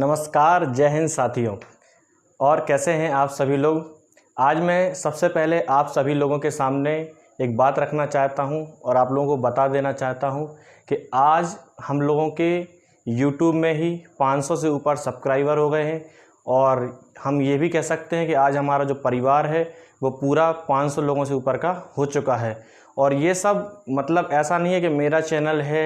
नमस्कार, जय हिंद साथियों। और कैसे हैं आप सभी लोग। आज मैं सबसे पहले आप सभी लोगों के सामने एक बात रखना चाहता हूं और आप लोगों को बता देना चाहता हूं कि आज हम लोगों के YouTube में ही 500 से ऊपर सब्सक्राइबर हो गए हैं और हम ये भी कह सकते हैं कि आज हमारा जो परिवार है वो पूरा 500 लोगों से ऊपर का हो चुका है। और ये सब मतलब ऐसा नहीं है कि मेरा चैनल है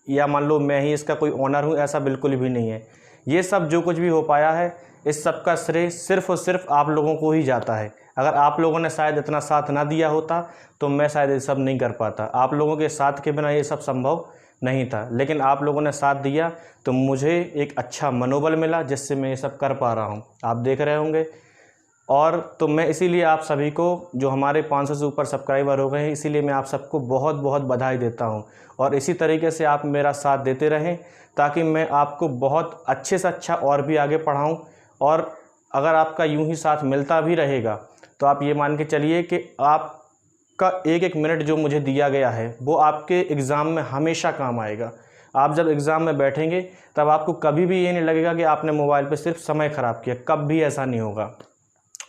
या मान लो मैं ही इसका कोई ओनर हूँ, ऐसा बिल्कुल भी नहीं है। ये सब जो कुछ भी हो पाया है इस सब का श्रेय सिर्फ़ और सिर्फ आप लोगों को ही जाता है। अगर आप लोगों ने शायद इतना साथ ना दिया होता तो मैं शायद ये सब नहीं कर पाता। आप लोगों के साथ के बिना ये सब संभव नहीं था, लेकिन आप लोगों ने साथ दिया तो मुझे एक अच्छा मनोबल मिला जिससे मैं ये सब कर पा रहा हूँ। आप देख रहे होंगे। और तो मैं इसीलिए आप सभी को, जो हमारे 500 से ऊपर सब्सक्राइबर हो गए हैं, इसीलिए मैं आप सबको बहुत बहुत बधाई देता हूं। और इसी तरीके से आप मेरा साथ देते रहें ताकि मैं आपको बहुत अच्छे से अच्छा और भी आगे पढ़ाऊं। और अगर आपका यूं ही साथ मिलता भी रहेगा तो आप ये मान के चलिए कि आपका एक एक मिनट जो मुझे दिया गया है वो आपके एग्ज़ाम में हमेशा काम आएगा। आप जब एग्ज़ाम में बैठेंगे तब आपको कभी भी ये नहीं लगेगा कि आपने मोबाइल पर सिर्फ समय ख़राब किया, कभी ऐसा नहीं होगा।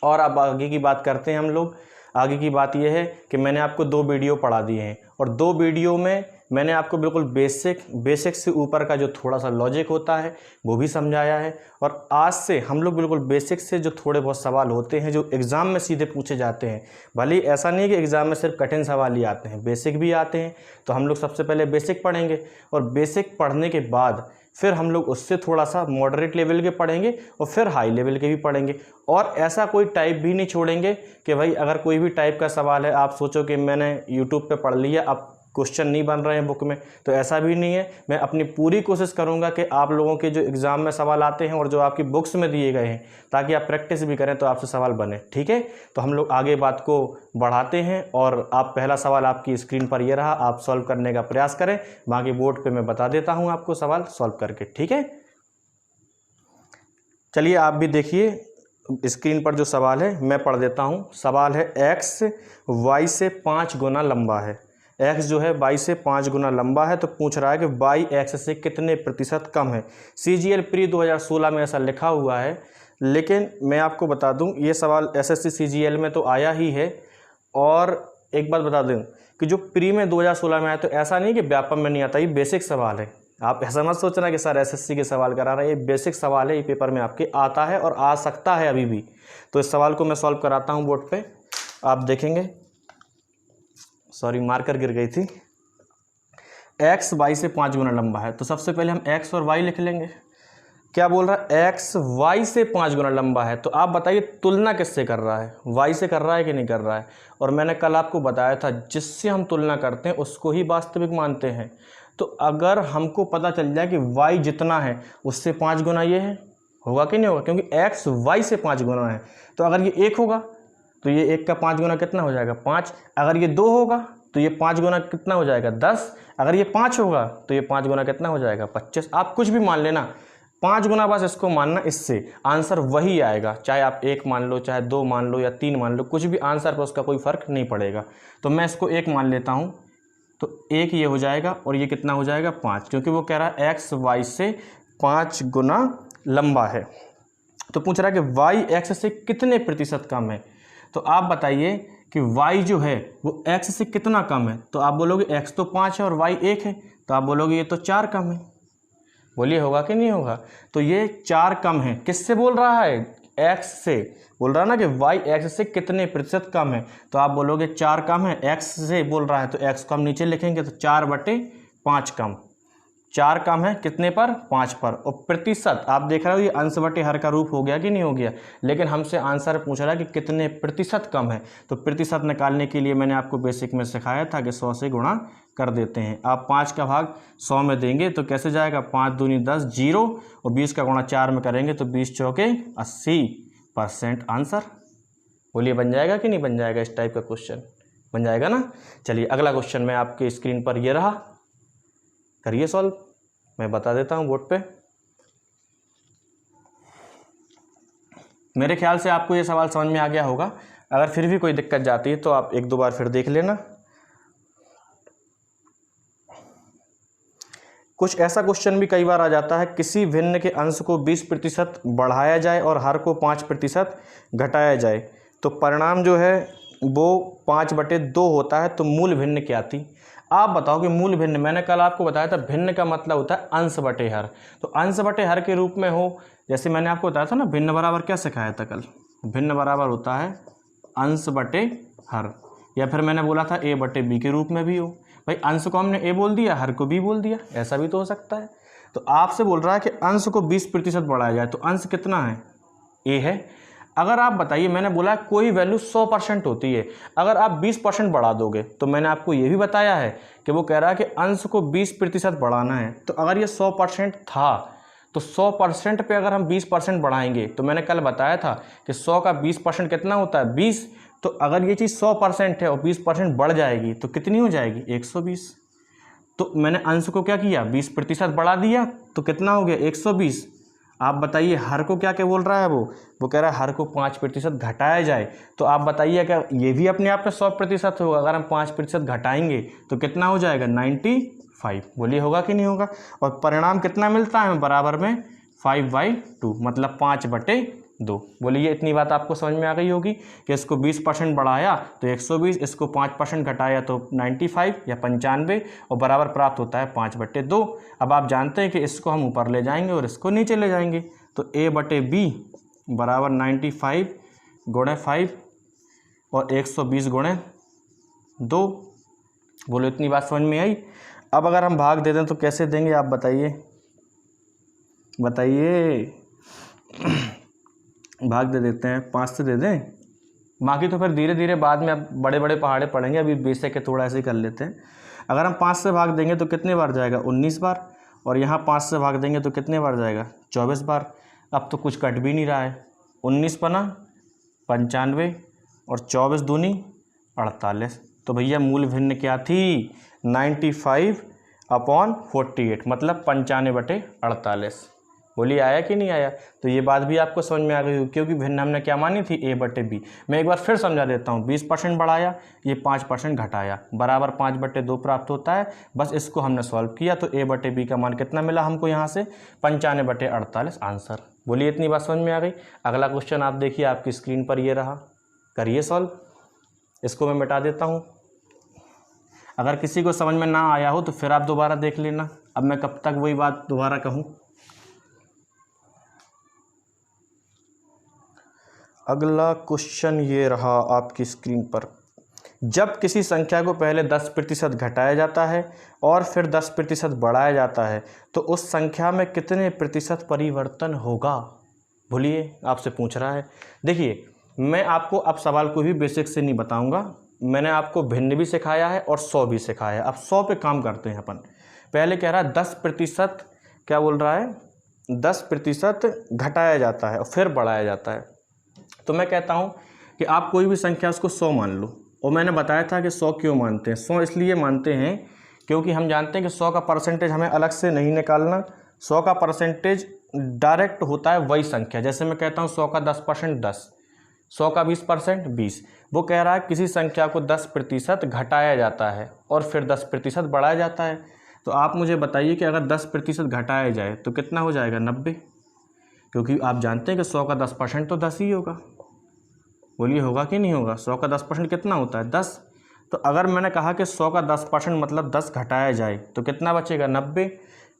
और अब आगे की बात करते हैं हम लोग। आगे की बात यह है कि मैंने आपको 2 वीडियो पढ़ा दिए हैं और 2 वीडियो में मैंने आपको बिल्कुल बेसिक से ऊपर का जो थोड़ा सा लॉजिक होता है वो भी समझाया है। और आज से हम लोग बिल्कुल बेसिक से जो थोड़े बहुत सवाल होते हैं जो एग्ज़ाम में सीधे पूछे जाते हैं, भले ही ऐसा नहीं है कि एग्ज़ाम में सिर्फ कठिन सवाल ही आते हैं, बेसिक भी आते हैं। तो हम लोग सबसे पहले बेसिक पढ़ेंगे और बेसिक पढ़ने के बाद फिर हम लोग उससे थोड़ा सा मॉडरेट लेवल के पढ़ेंगे और फिर हाई लेवल के भी पढ़ेंगे। और ऐसा कोई टाइप भी नहीं छोड़ेंगे कि भाई अगर कोई भी टाइप का सवाल है आप सोचो कि मैंने यूट्यूब पे पढ़ लिया, अब क्वेश्चन नहीं बन रहे हैं बुक में, तो ऐसा भी नहीं है। मैं अपनी पूरी कोशिश करूंगा कि आप लोगों के जो एग्ज़ाम में सवाल आते हैं और जो आपकी बुक्स में दिए गए हैं, ताकि आप प्रैक्टिस भी करें तो आपसे सवाल बने। ठीक है, तो हम लोग आगे बात को बढ़ाते हैं। और आप पहला सवाल आपकी स्क्रीन पर ये रहा, आप सॉल्व करने का प्रयास करें। बाकी बोर्ड पे मैं बता देता हूं आपको सवाल सॉल्व करके। ठीक है, चलिए आप भी देखिए स्क्रीन पर जो सवाल है मैं पढ़ देता हूं। सवाल है x y से 5 गुना लंबा है। x जो है y से 5 गुना लंबा है, तो पूछ रहा है कि y x से कितने प्रतिशत कम है। CGL प्री 2016 में ऐसा लिखा हुआ है, लेकिन मैं आपको बता दूं ये सवाल SSC CGL में तो आया ही है। और एक बात बता दूं कि जो प्री में 2016 में आया तो ऐसा नहीं कि व्यापम में नहीं आता, ये बेसिक सवाल है। आप ऐसा मत सोचना कि सर SSC के सवाल करा रहे हैं, ये बेसिक सवाल है, ये पेपर में आपके आता है और आ सकता है अभी भी। तो इस सवाल को मैं सॉल्व कराता हूँ बोर्ड पे, आप देखेंगे। सॉरी, मार्कर गिर गई थी। x y से 5 गुना लंबा है, तो सबसे पहले हम x और y लिख लेंगे। क्या बोल रहा है, x y से 5 गुना लंबा है। तो आप बताइए तुलना किससे कर रहा है, y से कर रहा है कि नहीं कर रहा है। और मैंने कल आपको बताया था जिससे हम तुलना करते हैं उसको ही वास्तविक मानते हैं। तो अगर हमको पता चल जाए कि y जितना है उससे 5 गुना ये है, होगा कि नहीं होगा, क्योंकि x y से 5 गुना है। तो अगर ये 1 होगा तो ये 1 का 5 गुना कितना हो जाएगा, 5। अगर ये 2 होगा तो ये 5 गुना कितना हो जाएगा, 10। अगर ये 5 होगा तो ये 5 गुना कितना हो जाएगा, 25। आप कुछ भी मान लेना, 5 गुना बस इसको मानना, इससे आंसर वही आएगा। चाहे आप 1 मान लो, चाहे 2 मान लो या 3 मान लो, कुछ भी आंसर पर उसका कोई फ़र्क नहीं पड़ेगा। तो मैं इसको 1 मान लेता हूँ, तो 1 ये हो जाएगा और ये कितना हो जाएगा, 5, क्योंकि वो कह रहा है x y से 5 गुना लंबा है। तो पूछ रहा है कि y x से कितने प्रतिशत कम है। तो आप बताइए कि y जो है वो x से कितना कम है। तो आप बोलोगे x तो 5 है और y 1 है, तो आप बोलोगे ये तो 4 कम है। बोलिए होगा कि नहीं होगा। तो ये 4 कम है, किससे बोल रहा है, x से बोल रहा है ना कि y x से कितने प्रतिशत कम है। तो आप बोलोगे 4 कम है, x से बोल रहा है तो x को हम नीचे लिखेंगे, तो 4/5 कम। 4 कम है कितने पर, 5 पर। और प्रतिशत आप देख रहे हो ये अंश बटे हर का रूप हो गया कि नहीं हो गया, लेकिन हमसे आंसर पूछ रहा है कि कितने प्रतिशत कम है। तो प्रतिशत निकालने के लिए मैंने आपको बेसिक में सिखाया था कि 100 से गुणा कर देते हैं। आप 5 का भाग 100 में देंगे तो कैसे जाएगा, 5 दूनी 10, 0, और 20 का गुणा 4 में करेंगे तो 20 चौके 80% आंसर। बोलिए बन जाएगा कि नहीं बन जाएगा, इस टाइप का क्वेश्चन बन जाएगा ना। चलिए अगला क्वेश्चन मैं आपके स्क्रीन पर ये रहा, करिए सॉल्व, मैं बता देता हूं बोर्ड पे। मेरे ख्याल से आपको ये सवाल समझ में आ गया होगा। अगर फिर भी कोई दिक्कत जाती है तो आप 1-2 बार फिर देख लेना। कुछ ऐसा क्वेश्चन भी कई बार आ जाता है, किसी भिन्न के अंश को 20% बढ़ाया जाए और हर को 5% घटाया जाए तो परिणाम जो है वो 5/2 होता है, तो मूल भिन्न क्या थी। आप बताओ कि मूल भिन्न, मैंने कल आपको बताया था भिन्न का मतलब होता है अंश बटे हर, तो अंश बटे हर के रूप में हो, जैसे मैंने आपको बताया था ना भिन्न बराबर क्या सिखाया था कल, भिन्न बराबर होता है अंश बटे हर, या फिर मैंने बोला था a बटे b के रूप में भी हो। भाई अंश को हमने a बोल दिया, हर को b बोल दिया, ऐसा भी तो हो सकता है। तो आपसे बोल रहा है कि अंश को 20% बढ़ाया जाए, तो अंश कितना है, a है। अगर आप बताइए, मैंने बोला कोई वैल्यू 100% होती है, अगर आप 20% बढ़ा दोगे, तो मैंने आपको ये भी बताया है कि वो कह रहा है कि अंश को 20% बढ़ाना है। तो अगर ये 100% था तो 100% पे अगर हम 20% बढ़ाएंगे, तो मैंने कल बताया था कि 100 का 20% कितना होता है 20। तो अगर ये चीज़ 100% है और 20% बढ़ जाएगी तो कितनी हो जाएगी 120। तो मैंने अंश को क्या किया 20% बढ़ा दिया, तो कितना हो गया 120। आप बताइए हर को क्या क्या बोल रहा है, वो कह रहा है हर को 5% घटाया जाए। तो आप बताइए क्या ये भी अपने आप में 100% होगा, अगर हम 5% घटाएंगे तो कितना हो जाएगा 95। बोलिए होगा कि नहीं होगा। और परिणाम कितना मिलता है बराबर में 5/2, मतलब 5/2। बोलिए इतनी बात आपको समझ में आ गई होगी कि इसको 20% बढ़ाया तो 120, इसको 5% घटाया तो 95 या 95, और बराबर प्राप्त होता है 5/2। अब आप जानते हैं कि इसको हम ऊपर ले जाएंगे और इसको नीचे ले जाएंगे, तो a/b बराबर 95 गुणे 5 और 120 गुणे 2। बोलो इतनी बात समझ में आई। अब अगर हम भाग दे दें तो कैसे देंगे, आप बताइए भाग दे देते हैं, 5 से दे दें, बाकी तो फिर धीरे धीरे बाद में अब बड़े बड़े पहाड़े पढ़ेंगे, अभी बेसिक के थोड़ा ऐसे ही कर लेते हैं। अगर हम 5 से भाग देंगे तो कितने बार जाएगा 19 बार, और यहाँ 5 से भाग देंगे तो कितने बार जाएगा 24 बार। अब तो कुछ कट भी नहीं रहा है, 19 बना 95 और 24 दूनी 48। तो भैया मूल भिन्न क्या थी 95/48, मतलब 95/48। बोलिए आया कि नहीं आया। तो ये बात भी आपको समझ में आ गई, क्योंकि भिन्न हमने क्या मानी थी a/b। मैं एक बार फिर समझा देता हूँ, 20% बढ़ाया, ये 5% घटाया, बराबर 5/2 प्राप्त होता है। बस इसको हमने सॉल्व किया तो a/b का मान कितना मिला हमको यहाँ से 95/48 आंसर। बोलिए इतनी बात समझ में आ गई। अगला क्वेश्चन आप देखिए, आपकी स्क्रीन पर ये रहा, करिए सॉल्व। इसको मैं मिटा देता हूँ, अगर किसी को समझ में ना आया हो तो फिर आप दोबारा देख लेना। अब मैं कब तक वही बात दोबारा कहूँ। अगला क्वेश्चन ये रहा आपकी स्क्रीन पर, जब किसी संख्या को पहले 10% घटाया जाता है और फिर 10% बढ़ाया जाता है तो उस संख्या में कितने प्रतिशत परिवर्तन होगा। बोलिए आपसे पूछ रहा है। देखिए मैं आपको अब सवाल को भी बेसिक से नहीं बताऊंगा, मैंने आपको भिन्न भी सिखाया है और 100 भी सिखाया है। अब 100 पे काम करते हैं अपन। पहले कह रहा है 10%, क्या बोल रहा है 10% घटाया जाता है और फिर बढ़ाया जाता है। तो मैं कहता हूँ कि आप कोई भी संख्या उसको 100 मान लो, और मैंने बताया था कि 100 क्यों मानते हैं। 100 इसलिए मानते हैं क्योंकि हम जानते हैं कि 100 का परसेंटेज हमें अलग से नहीं निकालना। 100 का परसेंटेज डायरेक्ट होता है वही संख्या, जैसे मैं कहता हूँ 100 का 10% 10, 100 का 20% 20। वो कह रहा है किसी संख्या को 10% घटाया जाता है और फिर 10% बढ़ाया जाता है। तो आप मुझे बताइए कि अगर 10% घटाया जाए तो कितना हो जाएगा 90, क्योंकि आप जानते हैं कि 100 का 10% तो 10 ही होगा। बोलिए होगा कि नहीं होगा। 100 का 10% कितना होता है 10। तो अगर मैंने कहा कि 100 का 10% मतलब 10 घटाया जाए तो कितना बचेगा 90।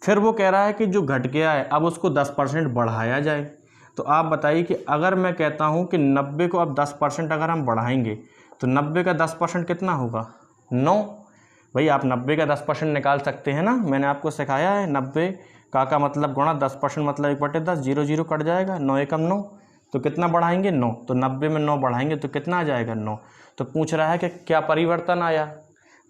फिर वो कह रहा है कि जो घट गया है अब उसको 10% बढ़ाया जाए। तो आप बताइए कि अगर मैं कहता हूँ कि 90 को अब 10% अगर हम बढ़ाएंगे तो 90 का 10% कितना होगा 9। भाई आप 90 का 10% निकाल सकते हैं ना, मैंने आपको सिखाया है। 90 का मतलब गुणा 10% मतलब 1/10, 0 0 कट जाएगा, 9 एकम 9। तो कितना बढ़ाएंगे 9, तो 90 में 9 बढ़ाएंगे तो कितना आ जाएगा 9। तो पूछ रहा है कि क्या परिवर्तन आया।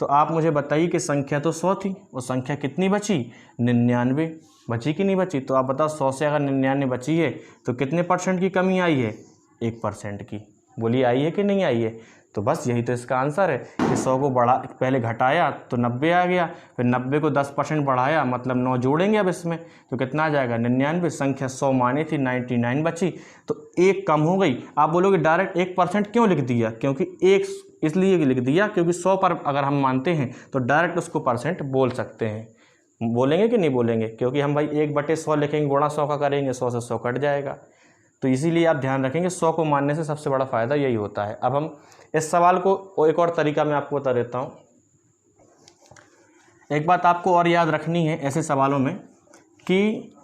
तो आप मुझे बताइए कि संख्या तो 100 थी, और संख्या कितनी बची 99 बची कि नहीं बची। तो आप बताओ 100 से अगर 99 बची है तो कितने % की कमी आई है 1% की। बोलिए आई है कि नहीं आई है। तो बस यही तो इसका आंसर है कि 100 को बढ़ा पहले घटाया तो 90 आ गया, फिर 90 को 10% बढ़ाया मतलब 9 जोड़ेंगे अब इसमें तो कितना आ जाएगा 99। संख्या 100 मानी थी 99 बची, तो 1 कम हो गई। आप बोलोगे डायरेक्ट 1% क्यों लिख दिया, क्योंकि 1 इसलिए लिख दिया क्योंकि 100 पर अगर हम मानते हैं तो डायरेक्ट उसको % बोल सकते हैं। बोलेंगे कि नहीं बोलेंगे, क्योंकि हम भाई 1/100 लिखेंगे, गुणा 100 का करेंगे, 100 से 100 कट जाएगा। तो इसीलिए आप ध्यान रखेंगे 100 को मानने से सबसे बड़ा फ़ायदा यही होता है। अब हम इस सवाल को एक और तरीका मैं आपको बता देता हूँ। एक बात आपको और याद रखनी है ऐसे सवालों में कि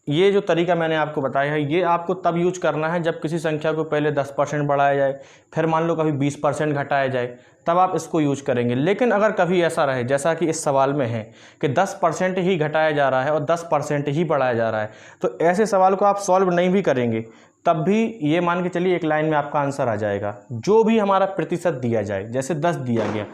ये जो तरीका मैंने आपको बताया है ये आपको तब यूज करना है जब किसी संख्या को पहले 10% बढ़ाया जाए, फिर मान लो कभी 20% घटाया जाए, तब आप इसको यूज करेंगे। लेकिन अगर कभी ऐसा रहे जैसा कि इस सवाल में है कि 10% ही घटाया जा रहा है और 10% ही बढ़ाया जा रहा है, तो ऐसे सवाल को आप सॉल्व नहीं भी करेंगे तब भी ये मान के चलिए एक लाइन में आपका आंसर आ जाएगा। जो भी हमारा प्रतिशत दिया जाए, जैसे 10 दिया गया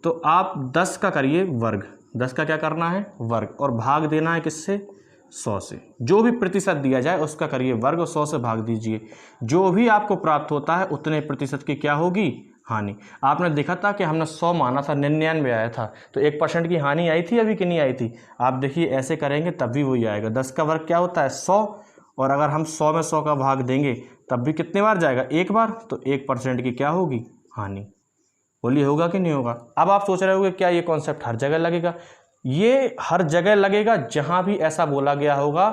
तो आप 10 का करिए वर्ग, 10 का क्या करना है वर्ग, और भाग देना है किससे 100 से। जो भी प्रतिशत दिया जाए उसका करिए वर्ग और 100 से भाग दीजिए। जो भी आपको प्राप्त होता है उतने प्रतिशत की क्या होगी हानि। आपने देखा था कि हमने 100 माना था, 99 आया था, तो 1% की हानि आई थी अभी कि नहीं आई थी। आप देखिए ऐसे करेंगे तब भी वही आएगा। 10 का वर्ग क्या होता है 100, और अगर हम 100 में 100 का भाग देंगे तब भी कितने बार जाएगा एक बार, तो 1% की क्या होगी हानि। बोलिए होगा कि नहीं होगा। अब आप सोच रहे होंगे क्या ये कॉन्सेप्ट हर जगह लगेगा। ये हर जगह लगेगा जहां भी ऐसा बोला गया होगा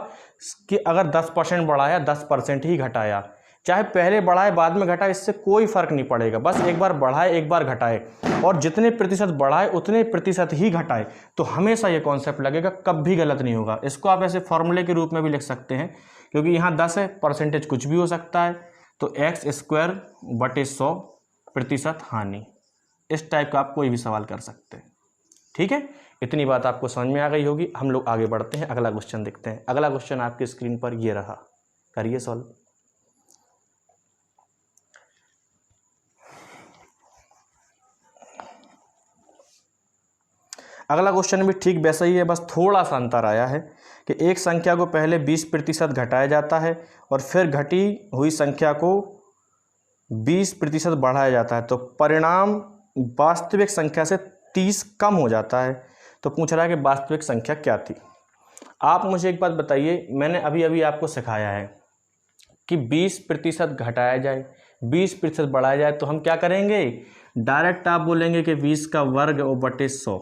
कि अगर 10% बढ़ाया 10% ही घटाया, चाहे पहले बढ़ाए बाद में घटाए, इससे कोई फर्क नहीं पड़ेगा। बस एक बार बढ़ाए एक बार घटाए, और जितने प्रतिशत बढ़ाए उतने प्रतिशत ही घटाए, तो हमेशा ये कॉन्सेप्ट लगेगा, कभी गलत नहीं होगा। इसको आप ऐसे फॉर्मूले के रूप में भी लिख सकते हैं, क्योंकि यहाँ 10 है, परसेंटेज कुछ भी हो सकता है, तो x²/100 प्रतिशत हानि। इस टाइप का आप कोई भी सवाल कर सकते हैं। ठीक है, इतनी बात आपको समझ में आ गई होगी। हम लोग आगे बढ़ते हैं, अगला क्वेश्चन देखते हैं। अगला क्वेश्चन आपकी स्क्रीन पर ये रहा, करिए सॉल्व। अगला क्वेश्चन भी ठीक वैसा ही है, बस थोड़ा सा अंतर आया है कि एक संख्या को पहले 20% घटाया जाता है और फिर घटी हुई संख्या को 20% बढ़ाया जाता है, तो परिणाम वास्तविक संख्या से 30 कम हो जाता है। तो पूछ रहा है कि वास्तविक संख्या क्या थी। आप मुझे एक बात बताइए, मैंने अभी अभी आपको सिखाया है कि 20% घटाया जाए 20% बढ़ाया जाए, तो हम क्या करेंगे, डायरेक्ट आप बोलेंगे कि 20 का वर्ग और बटे 100,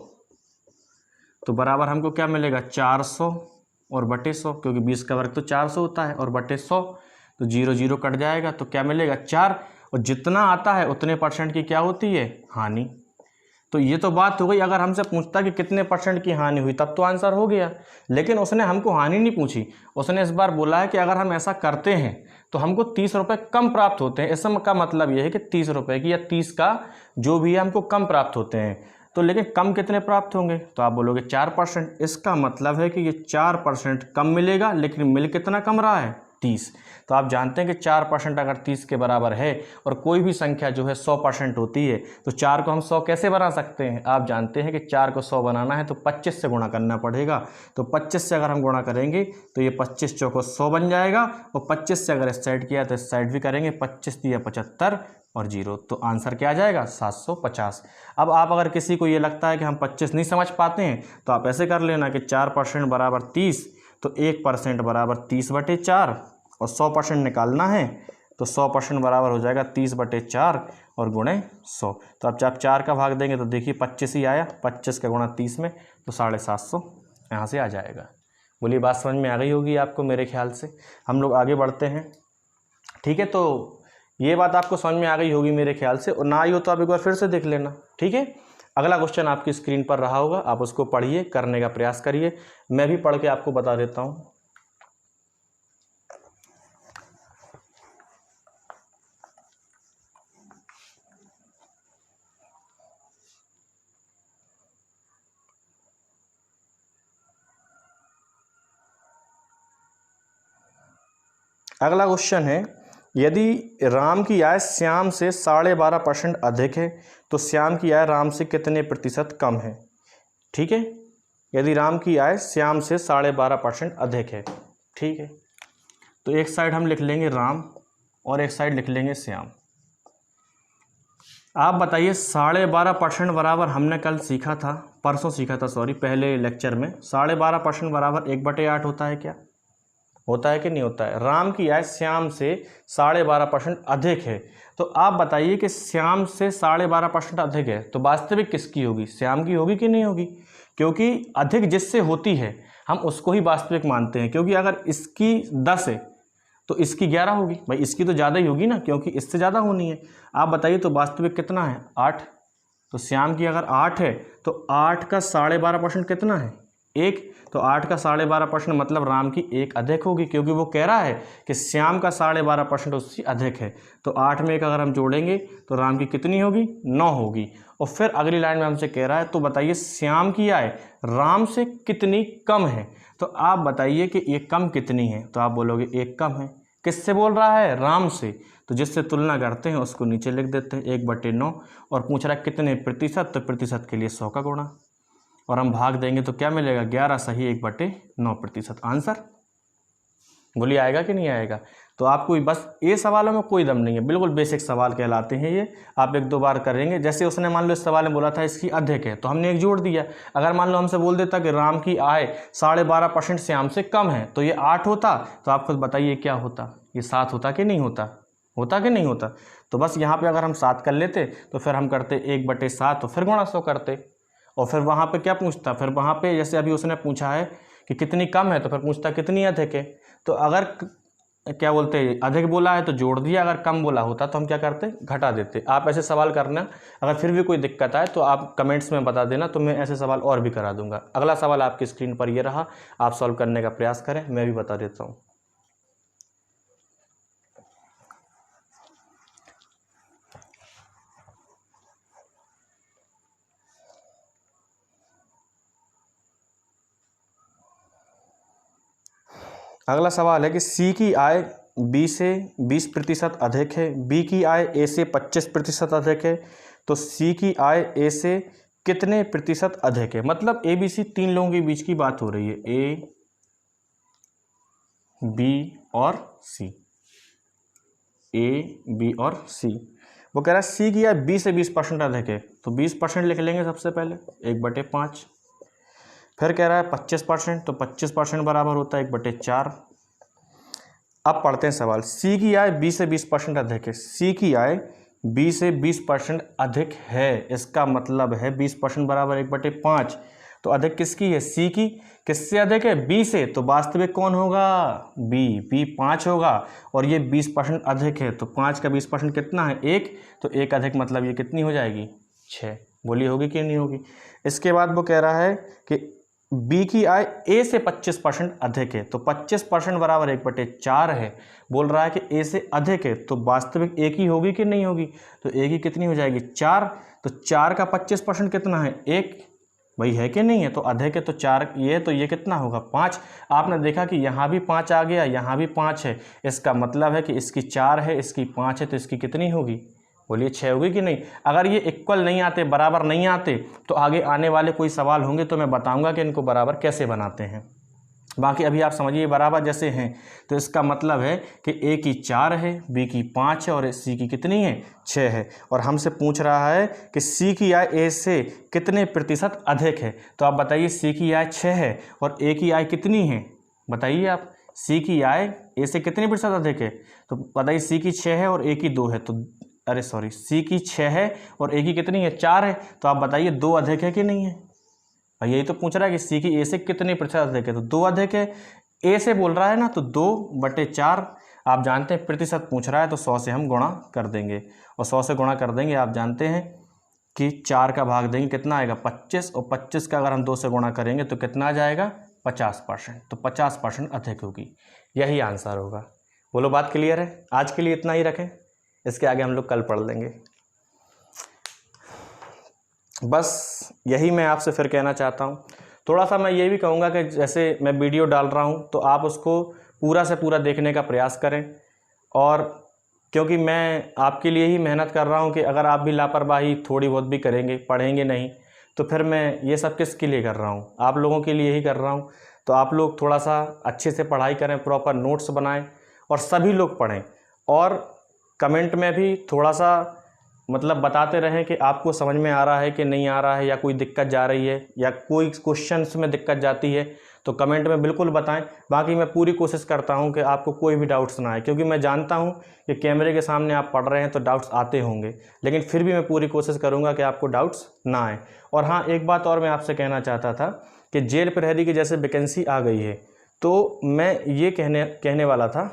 तो बराबर हमको क्या मिलेगा 400 और बटे 100, क्योंकि 20 का वर्ग तो 400 होता है, और बटे 100 तो 0 0 कट जाएगा, तो क्या मिलेगा 4, और जितना आता है उतने % की क्या होती है हानि। तो ये तो बात हो गई। अगर हमसे पूछता कि कितने % की हानि हुई तब तो आंसर हो गया, लेकिन उसने हमको हानि नहीं पूछी। उसने इस बार बोला है कि अगर हम ऐसा करते हैं तो हमको 30 रुपये कम प्राप्त होते हैं। इसका मतलब ये है कि 30 रुपये की या 30 का जो भी है हमको कम प्राप्त होते हैं। तो लेकिन कम कितने प्राप्त होंगे, तो आप बोलोगे 4%। इसका मतलब है कि ये 4% कम मिलेगा, लेकिन मिल कितना कम रहा है 30। तो आप जानते हैं कि 4% अगर 30 के बराबर है और कोई भी संख्या जो है 100% होती है, तो 4 को हम 100 कैसे बना सकते हैं। आप जानते हैं कि 4 को 100 बनाना है तो 25 से गुणा करना पड़ेगा। तो 25 से अगर हम गुणा करेंगे तो ये 25 चौको 100 बन जाएगा, और 25 से अगर इस साइड किया तो इस साइड भी करेंगे, 25 दिया 75 और 0, तो आंसर क्या आ जाएगा 750। अब आप अगर किसी को ये लगता है कि हम 25 नहीं समझ पाते हैं, तो आप ऐसे कर लेना कि 4% बराबर 30, तो 1% बराबर 30/4, और 100% निकालना है तो 100% बराबर हो जाएगा 30/4 और गुणे 100। तो अब जब 4 का भाग देंगे तो देखिए 25 ही आया, 25 का गुणा 30 में, तो 750 यहाँ से आ जाएगा। बोलिए बात समझ में आ गई होगी आपको मेरे ख्याल से। हम लोग आगे बढ़ते हैं। ठीक है, तो ये बात आपको समझ में आ गई होगी मेरे ख्याल से, और ना आई हो तो आप एक बार फिर से देख लेना। ठीक है, अगला क्वेश्चन आपकी स्क्रीन पर रहा होगा, आप उसको पढ़िए, करने का प्रयास करिए। मैं भी पढ़ के आपको बता देता हूँ। अगला क्वेश्चन है, यदि राम की आय श्याम से 12.5% अधिक है तो श्याम की आय राम से कितने प्रतिशत कम है। ठीक है, यदि राम की आय श्याम से 12.5% अधिक है। ठीक है, तो एक साइड हम लिख लेंगे राम और एक साइड लिख लेंगे श्याम। आप बताइए 12.5% बराबर हमने कल सीखा था, परसों सीखा था, सॉरी, पहले लेक्चर में 12.5% बराबर 1/8 होता है क्या। होता है कि नहीं होता है। राम की आय श्याम से 12.5% अधिक है। तो आप बताइए कि श्याम से 12.5% अधिक है तो वास्तविक किसकी होगी, श्याम की होगी कि नहीं होगी, क्योंकि अधिक जिससे होती है हम उसको ही वास्तविक मानते हैं। क्योंकि अगर इसकी 10 है तो इसकी 11 होगी, भाई इसकी तो ज़्यादा ही होगी ना, क्योंकि इससे ज़्यादा होनी है। आप बताइए तो वास्तविक कितना है, 8। तो श्याम की अगर 8 है तो 8 का 12.5% कितना है, 1। तो 8 का 12.5% मतलब राम की 1 अधिक होगी, क्योंकि वो कह रहा है कि श्याम का 12.5% उससे अधिक है। तो 8 में 1 अगर हम जोड़ेंगे तो राम की कितनी होगी, 9 होगी। और फिर अगली लाइन में हमसे कह रहा है तो बताइए श्याम की आय राम से कितनी कम है। तो आप बताइए कि ये कम कितनी है, तो आप बोलोगे 1 कम है। किससे बोल रहा है, राम से। तो जिससे तुलना करते हैं उसको नीचे लिख देते हैं 1/9। और पूछ रहा है कितने प्रतिशत, तो प्रतिशत के लिए 100 का गुणा, और हम भाग देंगे तो क्या मिलेगा, 11 सही 1/9%। आंसर बोलिए आएगा कि नहीं आएगा। तो आपको बस ये सवालों में कोई दम नहीं है, बिल्कुल बेसिक सवाल कहलाते हैं ये। आप 1-2 बार करेंगे। जैसे उसने मान लो इस सवाल में बोला था इसकी अधिक है तो हमने 1 जोड़ दिया। अगर मान लो हमसे बोल देता कि राम की आय 12.5% श्याम से कम है तो ये 8 होता, तो आप खुद बताइए क्या होता, ये 7 होता कि नहीं होता, होता कि नहीं होता। तो बस यहाँ पे अगर हम 7 कर लेते तो फिर हम करते 1/7 तो फिर गुणा 100 करते। और फिर वहाँ पे क्या पूछता, फिर वहाँ पे जैसे अभी उसने पूछा है कि कितनी कम है तो फिर पूछता कितनी अधिक है। तो अगर क्या बोलते हैं अधिक बोला है तो जोड़ दिया, अगर कम बोला होता तो हम क्या करते, घटा देते। आप ऐसे सवाल करना, अगर फिर भी कोई दिक्कत आए तो आप कमेंट्स में बता देना, तो मैं ऐसे सवाल और भी करा दूंगा। अगला सवाल आपकी स्क्रीन पर ये रहा, आप सॉल्व करने का प्रयास करें, मैं भी बता देता हूँ। अगला सवाल है कि सी की आय बी से 20% अधिक है, बी की आय ए से 25% अधिक है, तो सी की आय ए से कितने प्रतिशत अधिक है। मतलब ए बी सी 3 लोगों के बीच की बात हो रही है, ए बी और सी, ए बी और सी। वो कह रहा है सी की आय बी से 20% अधिक है, तो 20% लिख लेंगे सबसे पहले 1/5। फिर कह रहा है 25%, तो 25% बराबर होता है 1/4। अब पढ़ते हैं सवाल। सी की आय बी से 20% अधिक है, सी की आय बी से 20% अधिक है, इसका मतलब है 20% बराबर 1/5। तो अधिक किसकी है, सी की। किससे अधिक है, बी से। तो वास्तविक कौन होगा, बी 5 होगा, और ये 20% अधिक है। तो 5 का 20% कितना है, 1। तो 1 अधिक मतलब ये कितनी हो जाएगी, 6। बोली होगी कि नहीं होगी। इसके बाद वो कह रहा है कि बी की आय ए से 25% अधिक है, तो 25% बराबर 1/4 है। बोल रहा है कि ए से अधिक है, तो वास्तविक ए की होगी कि नहीं होगी। तो ए की कितनी हो जाएगी, 4। तो 4 का 25% कितना है, 1। वही है कि नहीं है। तो अधिक है तो 4 ये, तो ये कितना होगा, 5। आपने देखा कि यहाँ भी 5 आ गया, यहाँ भी 5 है। इसका मतलब है कि इसकी 4 है, इसकी 5 है, तो इसकी कितनी होगी, बोलिए 6 होगी कि नहीं। अगर ये इक्वल नहीं आते, बराबर नहीं आते, तो आगे आने वाले कोई सवाल होंगे तो मैं बताऊंगा कि इनको बराबर कैसे बनाते हैं। बाकी अभी आप समझिए बराबर जैसे हैं, तो इसका मतलब है कि ए की 4 है, बी की 5 है, और सी की कितनी है, 6 है। और हमसे पूछ रहा है कि सी की आय ए से कितने प्रतिशत अधिक है। तो आप बताइए सी की आय 6 है और ए की आय कितनी है, बताइए आप। सी की आय ए से कितने प्रतिशत अधिक है, तो बताइए सी की 6 है और ए की 2 है। तो अरे सॉरी, सी की 6 है और ए की कितनी है, 4 है। तो आप बताइए 2 अधिक है कि नहीं है। यही तो पूछ रहा है कि सी की ए से कितने प्रतिशत अधिक है, तो 2 अधिक है। ए से बोल रहा है ना, तो 2/4। आप जानते हैं प्रतिशत पूछ रहा है तो 100 से हम गुणा कर देंगे, और 100 से गुणा कर देंगे। आप जानते हैं कि 4 का भाग देंगे कितना आएगा, 25, और 25 का अगर हम 2 से गुणा करेंगे तो कितना आ जाएगा, 50%। तो 50% अधिक होगी, यही आंसर होगा। बोलो बात क्लियर है। आज के लिए इतना ही रखें, इसके आगे हम लोग कल पढ़ लेंगे। बस यही मैं आपसे फिर कहना चाहता हूँ। थोड़ा सा मैं ये भी कहूँगा कि जैसे मैं वीडियो डाल रहा हूँ तो आप उसको पूरा से पूरा देखने का प्रयास करें, और क्योंकि मैं आपके लिए ही मेहनत कर रहा हूँ कि अगर आप भी लापरवाही थोड़ी बहुत भी करेंगे, पढ़ेंगे नहीं, तो फिर मैं ये सब किसके लिए कर रहा हूँ, आप लोगों के लिए ही कर रहा हूँ। तो आप लोग थोड़ा सा अच्छे से पढ़ाई करें, प्रॉपर नोट्स बनाएं, और सभी लोग पढ़ें, और कमेंट में भी थोड़ा सा मतलब बताते रहें कि आपको समझ में आ रहा है कि नहीं आ रहा है, या कोई दिक्कत जा रही है, या कोई क्वेश्चंस में दिक्कत जाती है, तो कमेंट में बिल्कुल बताएं। बाकी मैं पूरी कोशिश करता हूं कि आपको कोई भी डाउट्स ना आए, क्योंकि मैं जानता हूं कि कैमरे के सामने आप पढ़ रहे हैं तो डाउट्स आते होंगे, लेकिन फिर भी मैं पूरी कोशिश करूँगा कि आपको डाउट्स ना आए। और हाँ, एक बात और मैं आपसे कहना चाहता था कि जेल प्रहरी की जैसे वैकेंसी आ गई है, तो मैं ये कहने वाला था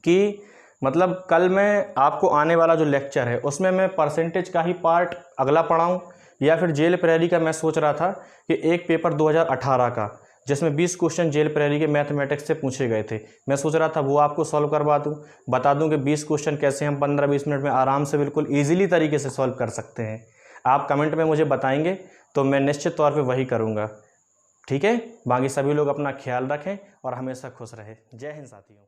कि मतलब कल मैं आपको आने वाला जो लेक्चर है उसमें मैं परसेंटेज का ही पार्ट अगला पढ़ाऊँ, या फिर जेल प्रहरी का मैं सोच रहा था कि एक पेपर 2018 का जिसमें 20 क्वेश्चन जेल प्रहरी के मैथमेटिक्स से पूछे गए थे, मैं सोच रहा था वो आपको सॉल्व करवा दूं, बता दूं कि 20 क्वेश्चन कैसे हम 15-20 मिनट में आराम से बिल्कुल ईजिली तरीके से सॉल्व कर सकते हैं। आप कमेंट में मुझे बताएंगे तो मैं निश्चित तौर पर वही करूँगा। ठीक है, बाकी सभी लोग अपना ख्याल रखें और हमेशा खुश रहें। जय हिंद साथियों।